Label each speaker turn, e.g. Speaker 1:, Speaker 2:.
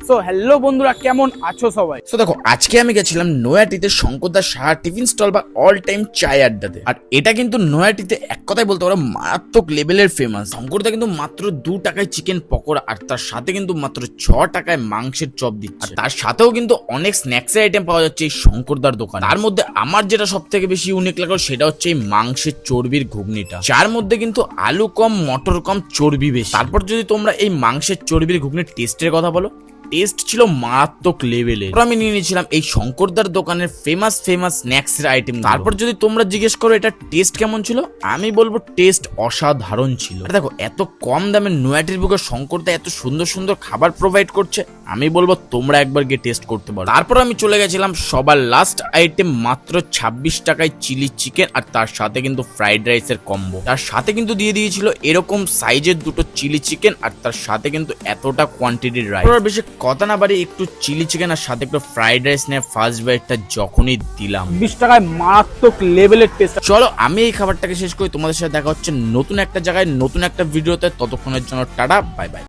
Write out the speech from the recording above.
Speaker 1: So hello বন্ধুরা, কেমন আছো সবাই?
Speaker 2: তো দেখো, আজকে আমি গেছিলাম নয়াটিতে শঙ্করদার সাহা টিফিন স্টল বা অল টাইম চায় আড্ডাতে। আর এটা কিন্তু নয়াটিতে এক কথায় বলতে পারো মারাত্মক লেভেলের ফেমাস। শঙ্করদা কিন্তু মাত্র 2 টাকায় চিকেন পকোড়া আর তার সাথে কিন্তু মাত্র 6 টাকায় মাংসের চপ দিচ্ছে। আর তার সাথেও কিন্তু অনেক স্ন্যাক্সের আইটেম পাওয়া যাচ্ছে এই শঙ্করদার দোকানে। তার মধ্যে আমার যেটা সব থেকে বেশি ইউনিক লাগলো সেটা হচ্ছে এই মাংসের চর্বির ঘুগনিটা, যার মধ্যে কিন্তু আলু কম, মটর কম, চর্বি বেশি। তারপর যদি তোমরা এই মাংসের চর্বির ঘুগনির টেস্টের কথা বলো, টেস্ট ছিল মারাত্মক লেভেলের। আমি নিয়ে নিয়েছিলাম এই শঙ্করদার দোকানের ফেমাস স্ন্যাক্স এর আইটেম। তারপর যদি তোমরা জিজ্ঞেস করো এটা টেস্ট কেমন ছিল, আমি বলবো টেস্ট অসাধারণ ছিল। দেখো, এত কম দামে নয়াটির বুকে শঙ্করদা এত সুন্দর খাবার প্রোভাইড করছে, আমি বলবো তোমরা একবার গিয়ে টেস্ট করতে পারো। তারপর আমি চলে গেছিলাম সবার লাস্ট আইটেম, মাত্র 26 টাকায় চিলি চিকেন আর তার সাথে কিন্তু ফ্রাইড রাইসের কম্বো। তার সাথে কিন্তু দিয়ে দিয়েছিল এরকম সাইজের দুটো চিলি চিকেন আর তার সাথে কিন্তু এতটা কোয়ান্টিটির রাইস। বেশি কথা না বাড়ি একটু চিলি চিকেন আর সাথে একটু ফ্রাইড রাইস নিয়ে ফার্স্ট বাইটটা যখনই দিলাম,
Speaker 1: 20 টাকায় মারাত্মক লেভেলের টেস্ট।
Speaker 2: চলো আমি এই খাবারটাকে শেষ করি। তোমাদের সাথে দেখা হচ্ছে নতুন একটা জায়গায় নতুন একটা ভিডিওতে। ততক্ষণের জন্য টাটা, বাই বাই।